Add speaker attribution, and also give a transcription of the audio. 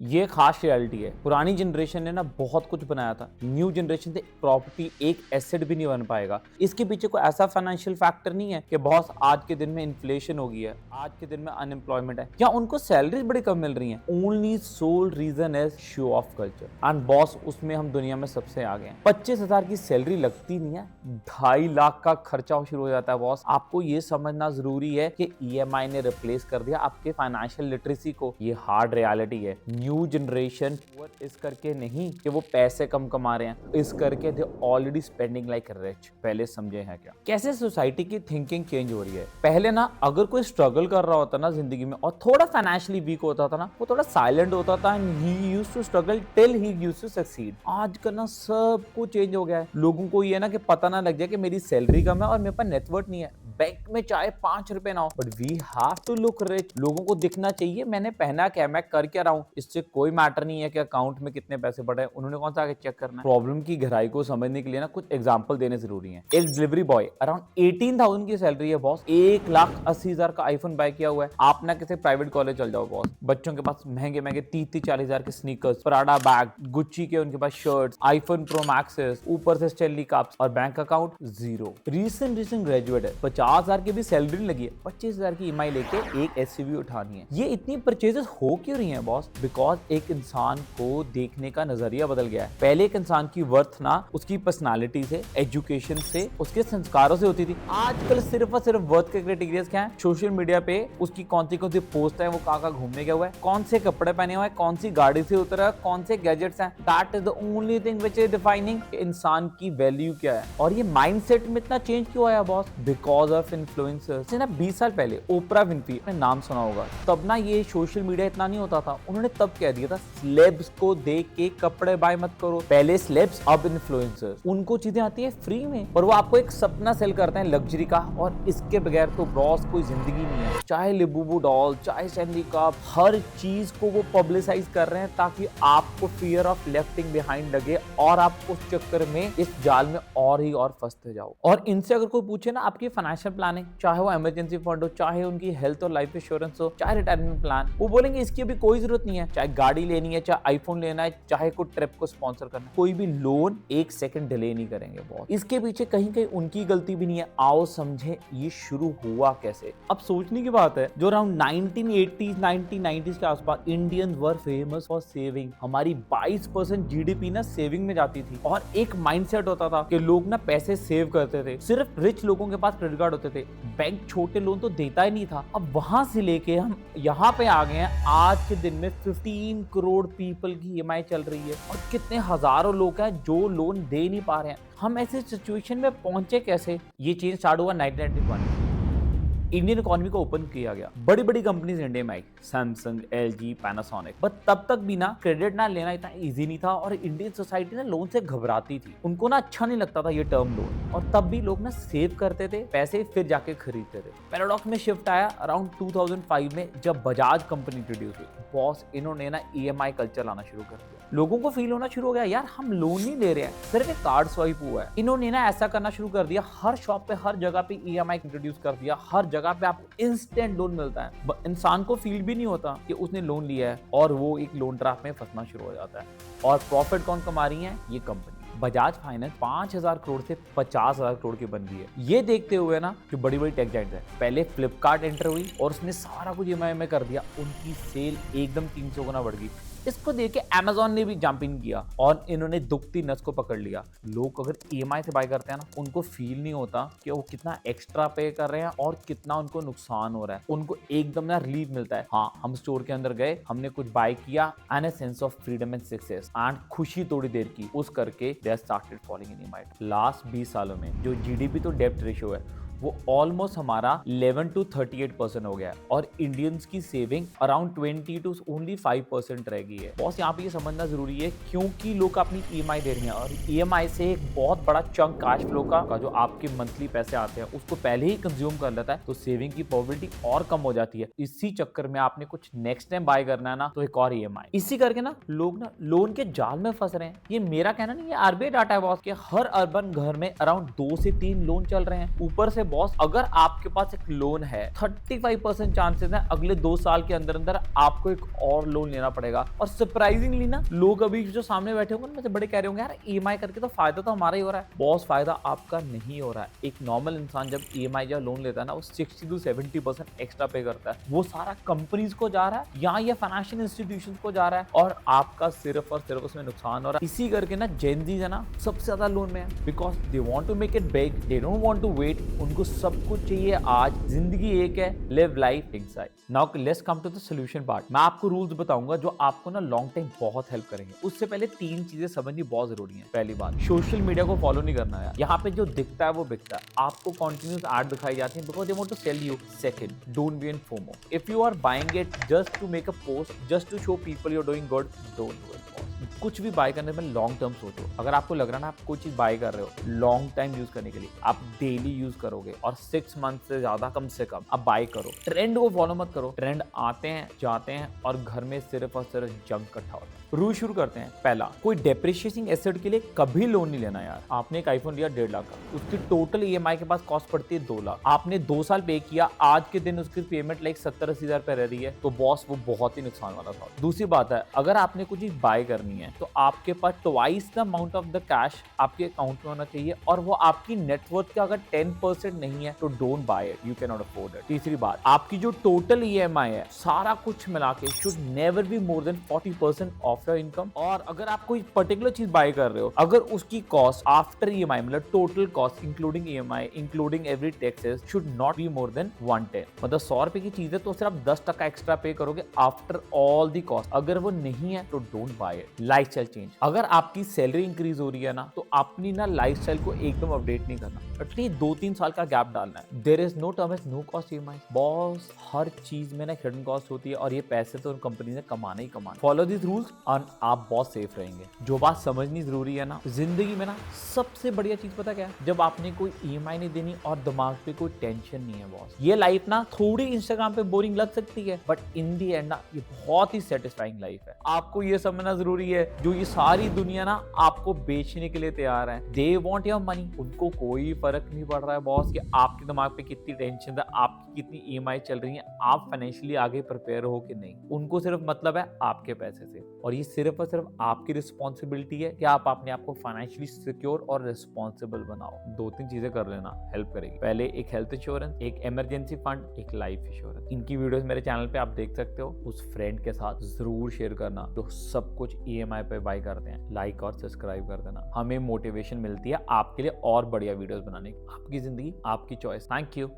Speaker 1: ये खास रियलिटी है। पुरानी जनरेशन ने ना बहुत कुछ बनाया था, न्यू जनरेशन से प्रॉपर्टी एक एसेट भी नहीं बन पाएगा। इसके पीछे कोई ऐसा फाइनेंशियल फैक्टर नहीं है कि बॉस आज के दिन में इन्फ्लेशन हो गई है, आज के दिन में अनएम्प्लॉयमेंट है या उनको सैलरीज बड़ी कम मिल रही हैं। Only sole reason is show of culture and boss उसमें हम दुनिया में सबसे आगे हैं। 25,000 की सैलरी लगती नहीं है, 2.5 लाख का खर्चा शुरू हो जाता है बॉस। आपको ये समझना जरूरी है कि ईएमआई ने रिप्लेस कर दिया आपके फाइनेंशियल लिटरेसी को। ये हार्ड रियलिटी है। न्यू जनरेशन इस करके नहीं कि वो पैसे कम कमा रहे हैं, इस करके they already spending like rich. पहले समझे हैं क्या कैसे सोसाइटी की थिंकिंग चेंज हो रही है। पहले ना अगर कोई स्ट्रगल कर रहा होता ना जिंदगी में और थोड़ा फाइनेंशियली वीक होता था ना, वो थोड़ा साइलेंट होता था and he used to struggle till he used to succeed. आजकल ना सब कुछ चेंज हो गया है। लोगों को ये ना कि पता ना लग जाए कि मेरी सैलरी कम है और मेरे पास नेटवर्क नहीं है, बैंक में चाहे 5 रुपए ना हो, but we have to look rich. लोगों को दिखना चाहिए मैंने पहना क्या, मैं कर क्या रहा हूँ। इससे कोई मैटर नहीं है कि अकाउंट में कितने पैसे पड़े हैं, उन्होंने कौन सा आगे चेक करना है। प्रॉब्लम की गहराई को समझने के लिए ना कुछ एग्जांपल देने जरूरी हैं। एक डिलीवरी बॉय अराउंड 18,000 की सैलरी है बॉस, 1,80,000 का आईफोन बाय किया हुआ है। आप ना किसी प्राइवेट कॉलेज चल जाओ बॉस, बच्चों के पास महंगे महंगे 30-40,000 के स्नीकर्स, प्राडा बैग, गुच्ची के उनके पास शर्ट्स, आईफोन प्रो मैक्सेस, ऊपर से स्टेनली कप्स और bank account zero. Recent graduate है, 50,000 की भी सैलरी लगी है, 25,000 की ईएमआई लेके एक एसयूवी उठानी है। ये इतनी परचेजेस हो क्यों रही हैं बॉस? बिकॉज एक इंसान को देखने का नजरिया बदल गया है। पहले एक इंसान की वर्थ ना उसकी पर्सनालिटी से, एजुकेशन से, उसके संस्कारों से होती थी। आजकल सिर्फ और सिर्फ वर्थ के क्राइटेरिया क्या है? सोशल मीडिया पे उसकी कौन सी पोस्ट है, वो कहाँ घूमने गया हुआ है, कौन से कपड़े पहने हुए हैं, कौन सी गाड़ी से उतरा है, कौन से गैजेट्स हैं। That is the only thing which is defining इंसान की वैल्यू क्या है। और ये माइंडसेट में इतना चेंज क्यों आया बॉस? Because of influencers. ना 20 साल पहले ओपरा विनफ्री ने नाम सुना होगा, तब ना ये सोशल मीडिया इतना नहीं होता था। उन्होंने तब कह दिया था सेलेब्स को देख के कपड़े बाय मत करो। पहले सेलेब्स, अब इन्फ्लुएंसर्स। उनको चीजें आती है फ्री में और वो आपको एक सपना सेल करते हैं लग्जरी का, और इसके बगैर तो बॉस कोई जिंदगी नहीं है। चाहे लिबूबू डॉल, चाहे सैंडी कप, हर चीज को वो पब्लिसाइज कर रहे हैं ताकि आपको फियर ऑफ लेफ्टिंग बिहाइंड लगे और आप उस चक्कर में, इस जाल में और ही और फंसते जाओ। और इनसे अगर कोई पूछे ना आपकी फाइनेंशियल प्लानिंग, चाहे वो इमरजेंसी फंड हो, चाहे उनकी हेल्थ और लाइफ इंश्योरेंस हो, चाहे रिटायरमेंट प्लान, वो बोलेंगे इसकी अभी कोई जरूरत नहीं है। चाहे गाड़ी लेनी है, चाहे आईफोन लेना है, चाहे कोई ट्रिप को स्पॉन्सर करना है, कोई भी लोन एक सेकंड डिले नहीं करेंगे बॉस। इसके पीछे कहीं कहीं उनकी गलती भी नहीं है। आओ समझे ये शुरू हुआ कैसे। अब सोचने की बात है, जो अराउंड 1980s 1990s के आसपास Indians were famous for saving. हमारी 22% जीडीपी ना सेविंग में जाती थी और एक माइंडसेट होता था कि लोग ना पैसे सेव करते थे। सिर्फ रिच लोगों के पास क्रेडिट कार्ड होते थे, बैंक छोटे लोन तो देता ही नहीं था। अब वहां से लेके हम यहाँ पे आ गए हैं। आज के दिन में 15 करोड़ पीपल की ईएमआई चल रही है और कितने हजारों लोग हैं जो लोन दे नहीं पा रहे हैं। हम ऐसे सिचुएशन में पहुंचे कैसे? ये चेंज स्टार्ट हुआ 1991। इंडियन इकोनॉमी को ओपन किया गया, बड़ी बड़ी कंपनीज इंडिया में आई, सैमसंग, एलजी, पैनासोनिक। बट तब तक भी ना क्रेडिट ना लेना इतना इजी नहीं था और इंडियन सोसाइटी ना लोन से घबराती थी। उनको ना अच्छा नहीं लगता था ये टर्म लोन, और तब भी लोग ना सेव करते थे पैसे, फिर जाके खरीदते थे। पैराडॉक्स में शिफ्ट आया अराउंड 2005 में, जब बजाज कंपनी इंट्रोड्यूस हुई। बॉस इन्होंने ना ईएमआई कल्चर लाना शुरू कर दिया। लोगों को फील होना शुरू हो गया यार हम लोन नहीं ले रहे हैं, सिर्फ एक कार्ड स्वाइप हुआ है। इन्होंने ना ऐसा करना शुरू कर दिया, हर शॉप पे, हर जगह पे ईएमआई इंट्रोड्यूस कर दिया। हर जगह पे आपको इंस्टेंट लोन मिलता है। इंसान को फील भी नहीं होता कि उसने लोन लिया है और वो एक लोन ड्राफ्ट में फंसना शुरू हो जाता है। और प्रॉफिट कौन कमा रही है? ये कंपनी। बजाज फाइनेंस 5,000 करोड़ से 50,000 करोड़ की बन गई है। ये देखते हुए ना जो बड़ी बड़ी टेक जाइंट्स है, पहले फ्लिपकार्ट एंटर हुई और उसने सारा कुछ ईएमआई में कर दिया, उनकी सेल एकदम 300 गुना बढ़ गई। इसको देख के अमेजॉन ने भी जंप इन किया और इन्होंने दुखती नस को पकड़ लिया। लोग अगर ईएमआई से बाय करते हैं ना, उनको फील नहीं होता कि वो कितना एक्स्ट्रा पे कर रहे हैं और कितना उनको नुकसान हो रहा है। उनको एकदम ना रिलीफ मिलता है। हाँ, हम स्टोर के अंदर गए, हमने कुछ बाय किया and a sense of freedom and success and खुशी थोड़ी देर की, उस करके they started falling in EMI. Last 20 सालों में जो जीडीपी तो डेब्ट रेशियो है वो ऑलमोस्ट हमारा 11 to 38% हो गया है और इंडियंस की सेविंग अराउंड 20 to only 5% रह गई है। बॉस यहाँ पे ये समझना जरूरी है क्योंकि लोग अपनी ईएमआई दे रहे हैं और ईएमआई से एक बहुत बड़ा चंक कैश फ्लो का जो आपके मंथली पैसे आते हैं उसको पहले ही कंज्यूम कर लेता है, तो सेविंग की प्रोबेबिलिटी और कम हो जाती है। इसी चक्कर में आपने कुछ नेक्स्ट टाइम बाय करना है ना, तो एक और ईएमआई। इसी करके ना लोग ना लोन के जाल में फंस रहे हैं। ये मेरा कहना नहीं, ये आरबीआई डाटा है बॉस के हर अर्बन घर में अराउंड 2 से 3 लोन चल रहे हैं। ऊपर से बॉस अगर आपके पास एक लोन है 35% चांसेस है अगले 2 साल के अंदर अंदर आपको एक और लोन लेना पड़ेगा। और सरप्राइजिंगली ना लोग अभी जो सामने बैठे होंगे उनमें से बड़े कह रहे होंगे यार ईएमआई करके तो फायदा तो हमारा ही हो रहा है। बॉस फायदा आपका नहीं हो रहा है। एक नॉर्मल इंसान जब ईएमआई या लोन लेता है ना वो 60 to 70% एक्स्ट्रा पे करता है। वो सारा कंपनीज को जा रहा है या ये फाइनेंशियल इंस्टीट्यूशंस को जा रहा है और आपका सिर्फ और सिर्फ उसमें नुकसान हो रहा है। इसी करके ना जेन ज़ी है ना सबसे ज्यादा लोन में है because they want to make it big, they don't want to wait. उनको सब कुछ चाहिए आज। जिंदगी एक है, live life excite. Now let's come to the solution part. मैं आपको रूल्स बताऊंगा जो आपको ना लॉन्ग टाइम बहुत हेल्प करेंगे। उससे पहले 3 चीजें समझनी बहुत जरूरी है। पहली बात, सोशल मीडिया को फॉलो नहीं करना है। यहाँ पे जो दिखता है वो बिकता है। आपको कंटिन्यूस ऐड दिखाई जाती है because they want to sell you. Second, don't be in FOMO. If you are buying it just to make a post, just to show people you are doing good, don't do it. कुछ भी bye करने में long term सोचो। अगर आपको लग रहा है ना आप कोई चीज बाय कर रहे हो लॉन्ग टाइम यूज करने के लिए, आप डेली यूज करोगे और 6 मंथ से ज्यादा कम से कम आप बाय करो। ट्रेंड को फॉलो मत करो। ट्रेंड आते हैं जाते हैं और घर में सिर्फ और सिर्फ जंक इकट्ठा होता है। रूल शुरू करते हैं। पहला, कोई डेप्रिशिएटिंग एसेट के लिए कभी लोन नहीं लेना यार। आपने एक आईफोन लिया 1.5 लाख का, उसकी टोटल ईएमआई के पास कॉस्ट पड़ती है 2 लाख। आपने 2 साल पे किया, आज के दिन उसकी पेमेंट लाइक 70-80 हजार पे रह रही है, तो बॉस वो बहुत ही नुकसान वाला था। दूसरी बात है, अगर आपने कुछ चीज बाय करनी है तो आपके पास twice the amount of the cash आपके अकाउंट में होना चाहिए और वो आपकी नेटवर्थ का अगर 10% नहीं है तो don't buy it, you can not afford it. तीसरी बात, आपकी जो टोटल ईएमआई है सारा कुछ मिला के should never be more than 40% of your income. और अगर आप कोई पर्टिकुलर चीज बाय कर रहे हो, अगर उसकी कॉस्ट आफ्टर ईएमआई मतलब total cost including EMI including every taxes should not be more than 110। मतलब 100 रुपए की चीज है तो सिर्फ 10% एक्स्ट्रा पे करोगे आफ्टर ऑल दी कॉस्ट। अगर वो नहीं है तो don't buy it. Lifestyle change, अगर आपकी सैलरी इंक्रीज हो रही है ना तो अपनी ना लाइफस्टाइल को एकदम अपडेट नहीं करना, एटलीस्ट 2-3 साल का गैप डालना है। There is no term as no cost EMI. Boss हर चीज में ना हिडन कॉस्ट होती है और ये पैसे तो कंपनी ने कमाना ही कमाना। फॉलो दिस रूल्स और आप बहुत सेफ रहेंगे। जो बात समझनी जरूरी है ना जिंदगी में ना सबसे बढ़िया चीज पता क्या है, जब आपने कोई ईएमआई नहीं देनी और दिमाग पे कोई टेंशन नहीं है बॉस। ये लाइफ ना थोड़ी इंस्टाग्राम पे बोरिंग लग सकती है बट इन दी एंड ना ये बहुत ही सेटिस्फाइंग लाइफ है। आपको ये समझना जरूरी है जो ये सारी दुनिया ना आपको बेचने के लिए तैयार है, दे वांट योर मनी। उनको कोई फर्क नहीं पड़ रहा है बॉस कि आपके दिमाग पे कितनी टेंशन है, आपकी कितनी ईएमआई चल रही है, आप फाइनेंशियली आगे प्रिपेयर हो कि नहीं। उनको सिर्फ मतलब है आपके पैसे से और ये सिर्फ और सिर्फ आपकी रिस्पॉन्सिबिलिटी है कि आप अपने आप को फाइनेंशियली सिक्योर और रिस्पॉन्सिबल बनाओ। 2-3 चीजें कर लेना हेल्प करेगी। पहले एक हेल्थ इंश्योरेंस, एक इमरजेंसी फंड, एक लाइफ इंश्योरेंस। इनकी वीडियोस मेरे चैनल पे आप देख सकते हो। उस फ्रेंड के साथ जरूर शेयर करना जो सब कुछ ईएमआई पे बाय करते हैं। लाइक और सब्सक्राइब कर देना, हमें मोटिवेशन मिलती है आपके लिए और बढ़िया वीडियोस बनाने की। आपकी जिंदगी आपकी चॉइस। Thank you.